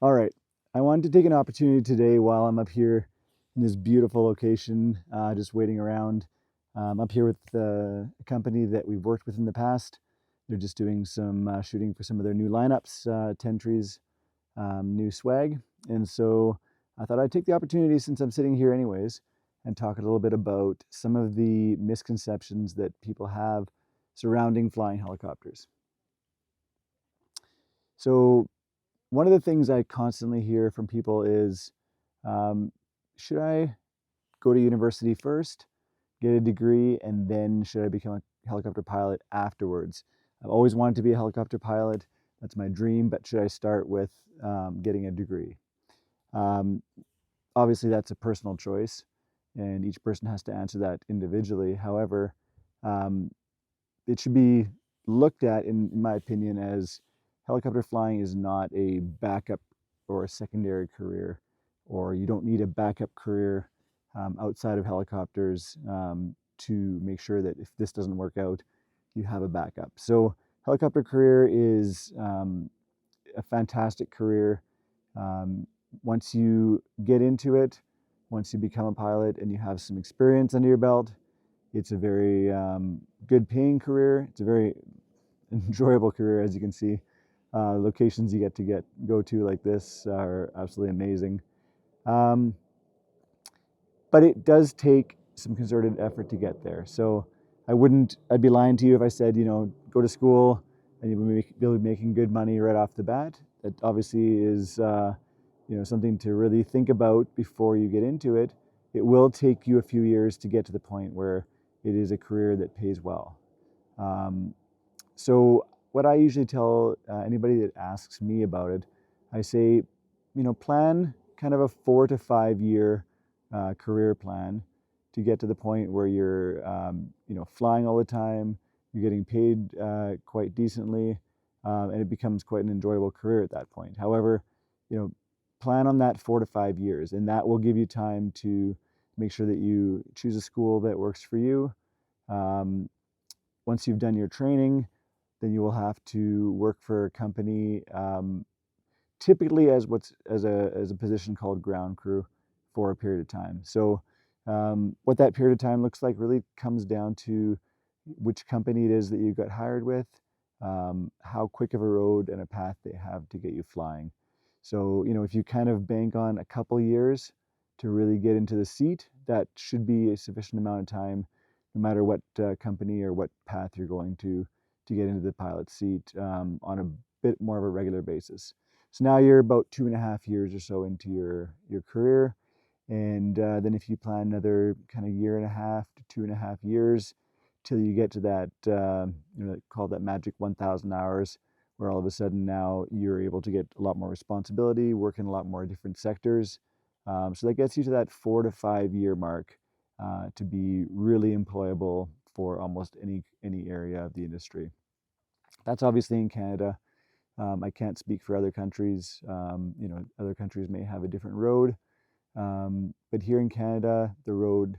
All right. I wanted to take an opportunity today while I'm up here in this beautiful location, just waiting around. Up here with a company that we've worked with in the past. They're just doing some shooting for some of their new lineups, 10 Trees, new swag. And so I thought I'd take the opportunity, since I'm sitting here anyways, and talk a little bit about some of the misconceptions that people have surrounding flying helicopters. So one of the things I constantly hear from people is, um, should I go to university first, get a degree, and then should I become a helicopter pilot afterwards? I've always wanted to be a helicopter pilot. That's my dream, but should I start with getting a degree? Um, Obviously, that's a personal choice, and each person has to answer that individually. However, um, it should be looked at, in my opinion, as helicopter flying is not a backup or a secondary career, or you don't need a backup career outside of helicopters to make sure that if this doesn't work out, you have a backup. So, helicopter career is a fantastic career. Um, Once you get into it, once you become a pilot and you have some experience under your belt, it's a very good paying career. It's a very enjoyable career, as you can see. Locations you get to go to like this are absolutely amazing. Um, but it does take some concerted effort to get there. So I'd be lying to you if I said, go to school and you'll be making good money right off the bat. That obviously is, something to really think about before you get into it. It will take you a few years to get to the point where it is a career that pays well. Um, so what I usually tell anybody that asks me about it, I say, plan kind of a 4 to 5 year career plan to get to the point where you're, flying all the time, you're getting paid quite decently, and it becomes quite an enjoyable career at that point. However, you know, plan on that 4 to 5 years, and that will give you time to make sure that you choose a school that works for you. Um, Once you've done your training, then you will have to work for a company, typically as a position called ground crew for a period of time. So what that period of time looks like really comes down to which company it is that you got hired with, how quick of a road and a path they have to get you flying. So, if you kind of bank on a couple years to really get into the seat, that should be a sufficient amount of time, no matter what company or what path you're going to get into the pilot seat on a bit more of a regular basis. So now you're about 2.5 years or so into your career, and then if you plan another kind of year and a half to 2.5 years till you get to that, call that magic 1,000 hours, where all of a sudden now you're able to get a lot more responsibility, work in a lot more different sectors. So that gets you to that 4 to 5 year mark to be really employable for almost any area of the industry. That's obviously in Canada. I can't speak for other countries. Other countries may have a different road, but here in Canada, the road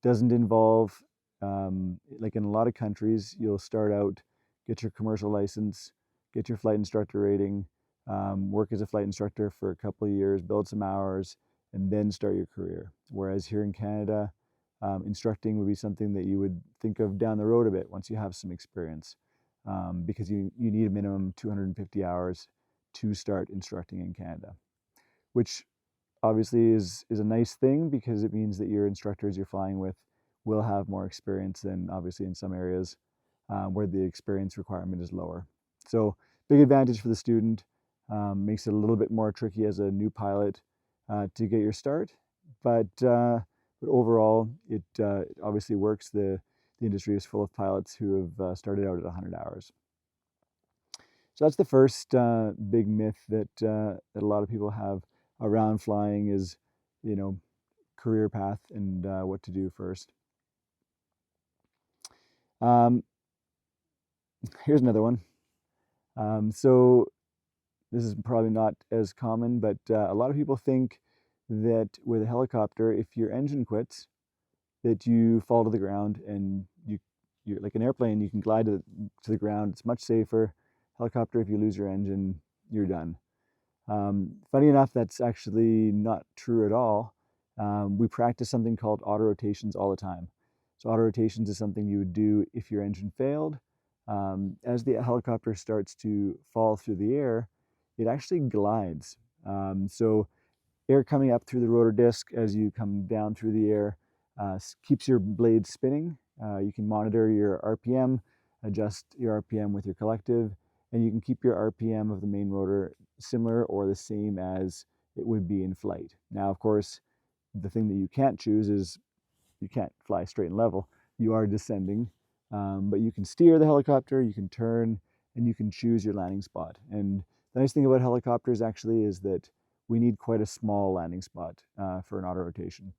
doesn't involve, like in a lot of countries, you'll start out, get your commercial license, get your flight instructor rating, work as a flight instructor for a couple of years, build some hours, and then start your career. Whereas here in Canada, instructing would be something that you would think of down the road a bit once you have some experience, because you need a minimum 250 hours to start instructing in Canada, which obviously is a nice thing, because it means that your instructors you're flying with will have more experience than obviously in some areas where the experience requirement is lower. So big advantage for the student, makes it a little bit more tricky as a new pilot to get your start, but overall it obviously works. The industry is full of pilots who have started out at 100 hours. So that's the first big myth that a lot of people have around flying is, you know, career path and what to do first. Um, Here's another one. So this is probably not as common, but a lot of people think that with a helicopter, if your engine quits, that you fall to the ground, and you're like an airplane, you can glide to the ground. It's much safer. Helicopter, if you lose your engine, you're done. Funny enough, that's actually not true at all. We practice something called autorotations all the time. So autorotations is something you would do if your engine failed. As the helicopter starts to fall through the air, it actually glides. So air coming up through the rotor disc as you come down through the air keeps your blade spinning. You can monitor your RPM, adjust your RPM with your collective, and you can keep your RPM of the main rotor similar or the same as it would be in flight. Now, of course, the thing that you can't choose is you can't fly straight and level. You are descending, but you can steer the helicopter, you can turn, and you can choose your landing spot. And the nice thing about helicopters actually is that we need quite a small landing spot for an auto rotation.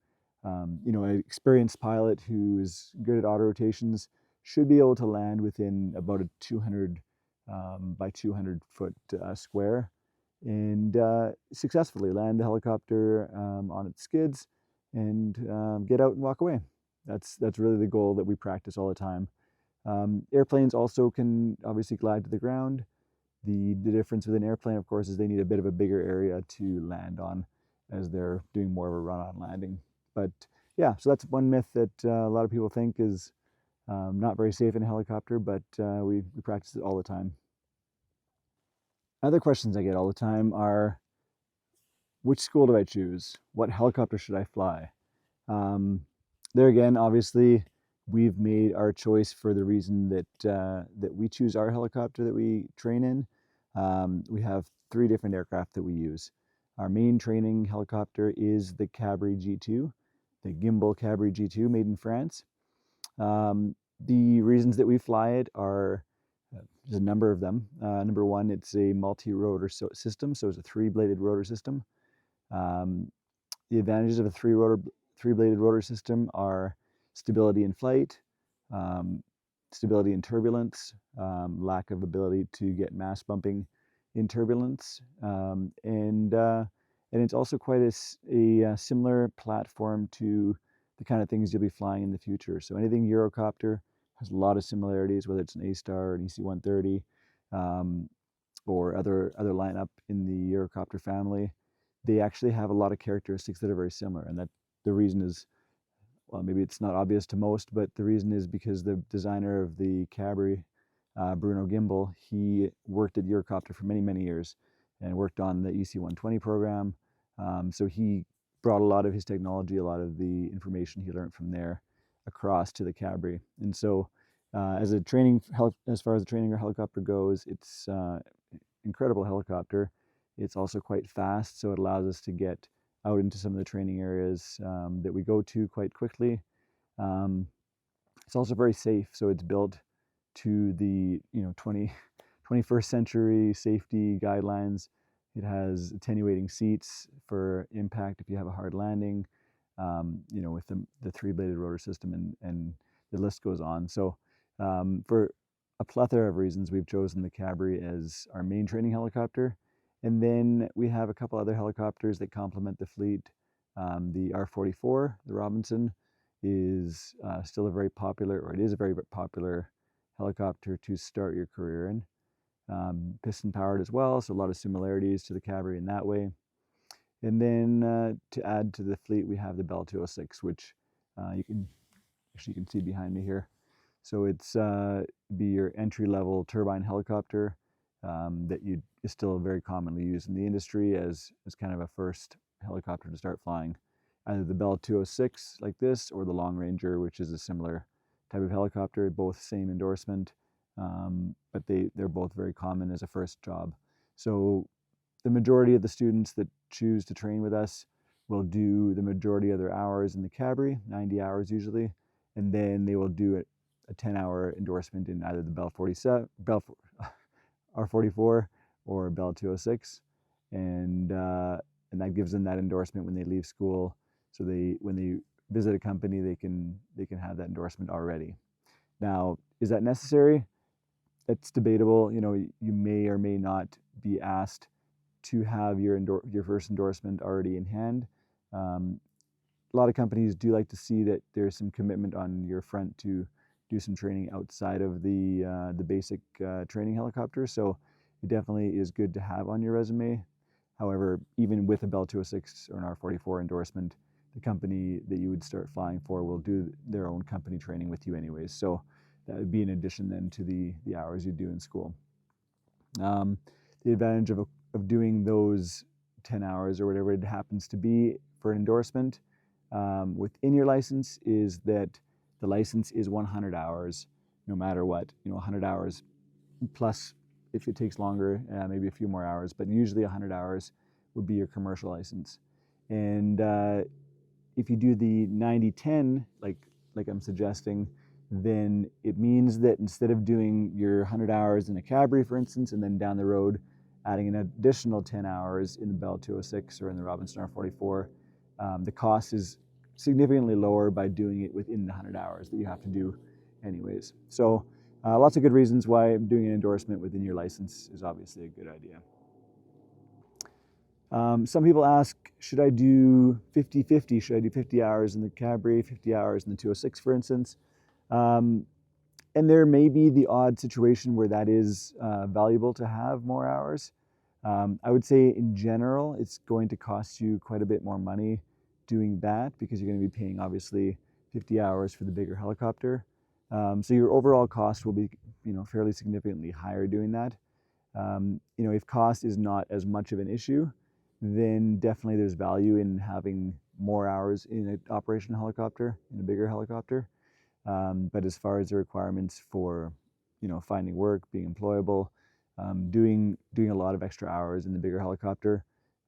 An experienced pilot who's good at auto rotations should be able to land within about a 200 by 200 foot square and successfully land the helicopter on its skids and get out and walk away. That's really the goal that we practice all the time. Airplanes also can obviously glide to the ground. The difference with an airplane, of course, is they need a bit of a bigger area to land on as they're doing more of a run-on landing. But yeah, so that's one myth that a lot of people think is not very safe in a helicopter, but we practice it all the time. Other questions I get all the time are, which school do I choose? What helicopter should I fly? Um, there again, obviously, we've made our choice for the reason that we choose our helicopter that we train in. We have 3 different aircraft that we use. Our main training helicopter is the Cabri G2, the gimbal Cabri G2 made in France. The reasons that we fly it are there's a number of them. Number one, it's a multi-rotor system, so it's a 3-bladed rotor system. The advantages of a three-bladed rotor system are stability in flight, um, stability in turbulence, lack of ability to get mass bumping in turbulence, and it's also quite a similar platform to the kind of things you'll be flying in the future. So anything Eurocopter has a lot of similarities, whether it's an A-Star or an EC-130 um, or other lineup in the Eurocopter family. They actually have a lot of characteristics that are very similar, and that the reason is, well, maybe it's not obvious to most, but the reason is because the designer of the Cabri, Bruno Gimbal, he worked at Eurocopter for many years and worked on the EC-120 program. So he brought a lot of his technology, a lot of the information he learned from there across to the Cabri. And so as far as the training helicopter goes, it's incredible helicopter. It's also quite fast, so it allows us to get out into some of the training areas that we go to quite quickly. Um, it's also very safe, so it's built to the 21st century safety guidelines. It has attenuating seats for impact if you have a hard landing, with the 3-bladed rotor system, and the list goes on. So for a plethora of reasons, we've chosen the Cabri as our main training helicopter. And then we have a couple other helicopters that complement the fleet. The R-44, the Robinson, is still a very popular, or it is a very popular helicopter to start your career in. Piston powered as well, so a lot of similarities to the Cabri in that way. And then to add to the fleet, we have the Bell 206, which you can see behind me here. So it's be your entry-level turbine helicopter that is still very commonly used in the industry as kind of a first helicopter to start flying. Either the Bell 206 like this, or the Long Ranger, which is a similar type of helicopter, both same endorsement, but they're both very common as a first job. So the majority of the students that choose to train with us will do the majority of their hours in the Cabri, 90 hours usually, and then they will do a 10-hour endorsement in either the Bell 47, R-44 or Bell 206, and that gives them that endorsement when they leave school. So when they visit a company, they can have that endorsement already. Now, is that necessary? It's debatable. You may or may not be asked to have your first endorsement already in hand. A lot of companies do like to see that there's some commitment on your front to do some training outside of the basic training helicopter. So it definitely is good to have on your resume. However, even with a Bell 206 or an R44 endorsement, the company that you would start flying for will do their own company training with you anyways. So that would be in addition then to the hours you do in school. The advantage of doing those 10 hours or whatever it happens to be for an endorsement within your license is that the license is 100 hours no matter what. 100 hours plus, if it takes longer, maybe a few more hours, but usually 100 hours would be your commercial license. And if you do the 90-10, like I'm suggesting, then it means that instead of doing your 100 hours in a Cabri, for instance, and then down the road adding an additional 10 hours in the Bell 206 or in the Robinson R44, the cost is significantly lower by doing it within the 100 hours that you have to do anyways. So lots of good reasons why doing an endorsement within your license is obviously a good idea. Some people ask, should I do 50-50? Should I do 50 hours in the Cabri, 50 hours in the 206, for instance? And there may be the odd situation where that is valuable to have more hours. I would say in general, it's going to cost you quite a bit more money doing that because you're going to be paying obviously 50 hours for the bigger helicopter. So your overall cost will be, fairly significantly higher doing that. If cost is not as much of an issue, then definitely there's value in having more hours in an operational helicopter, in a bigger helicopter. But as far as the requirements for, finding work, being employable, doing a lot of extra hours in the bigger helicopter,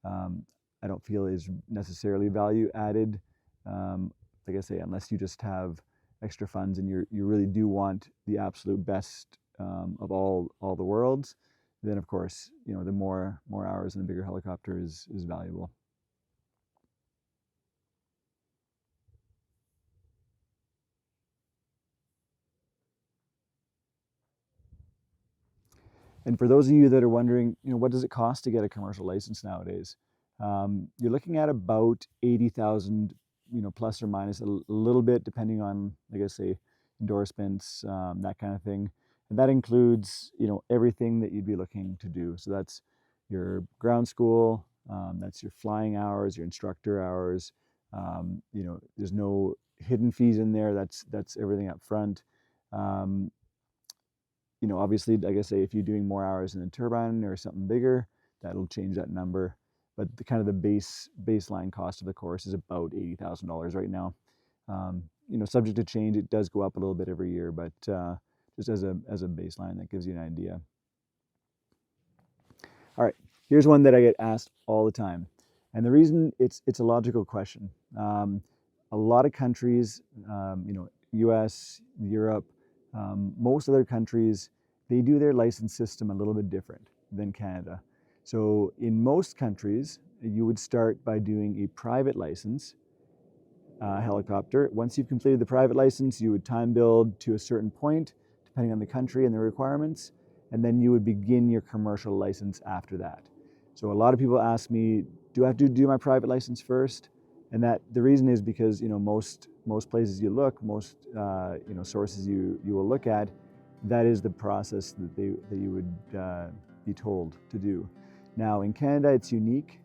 I don't feel is necessarily value added. Like I say, unless you just have extra funds and you really do want the absolute best of all the worlds, then of course, the more hours in a bigger helicopter is valuable. And for those of you that are wondering, what does it cost to get a commercial license nowadays? You're looking at about 80,000, plus or minus a little bit, depending on, like I say, endorsements, that kind of thing. And that includes, everything that you'd be looking to do. So that's your ground school, that's your flying hours, your instructor hours. There's no hidden fees in there. That's everything up front. Obviously, like I say, if you're doing more hours in a turbine or something bigger, that'll change that number. But the kind of the baseline cost of the course is about $80,000 right now. Subject to change, it does go up a little bit every year, but just as a baseline, that gives you an idea. All right, here's one that I get asked all the time, and the reason it's a logical question. A lot of countries, U.S., Europe, most other countries, they do their license system a little bit different than Canada. So in most countries, you would start by doing a private license helicopter. Once you've completed the private license, you would time build to a certain point, depending on the country and the requirements, and then you would begin your commercial license after that. So a lot of people ask me, do I have to do my private license first? And that the reason is because most places you look, most sources you will look at, that is the process that you would be told to do. Now in Canada, it's unique.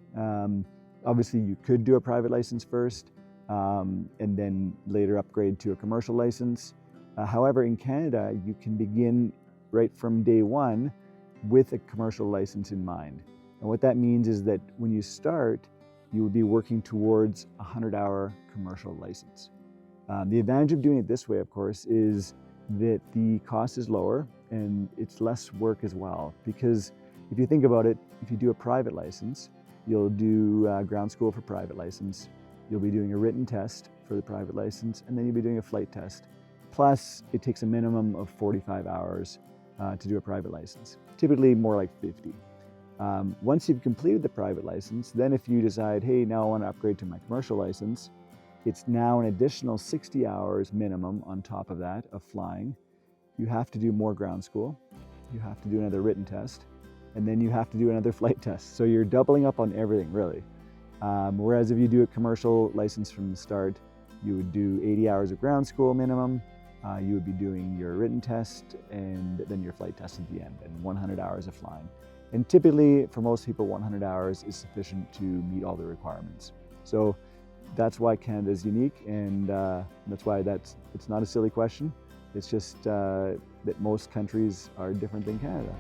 Obviously, you could do a private license first, and then later upgrade to a commercial license. However, in Canada, you can begin right from day one with a commercial license in mind. And what that means is that when you start, you would be working towards a 100-hour commercial license. The advantage of doing it this way, of course, is that the cost is lower and it's less work as well. Because if you think about it, if you do a private license, you'll do ground school for private license, you'll be doing a written test for the private license, and then you'll be doing a flight test. Plus, it takes a minimum of 45 hours to do a private license, typically more like 50. Once you've completed the private license, then if you decide, hey, now I want to upgrade to my commercial license, it's now an additional 60 hours minimum on top of that of flying. You have to do more ground school, you have to do another written test, and then you have to do another flight test. So you're doubling up on everything, really. Whereas if you do a commercial license from the start, you would do 80 hours of ground school minimum, you would be doing your written test and then your flight test at the end, and 100 hours of flying. And typically, for most people, 100 hours is sufficient to meet all the requirements. So that's why Canada is unique, and that's why it's not a silly question. It's just that most countries are different than Canada.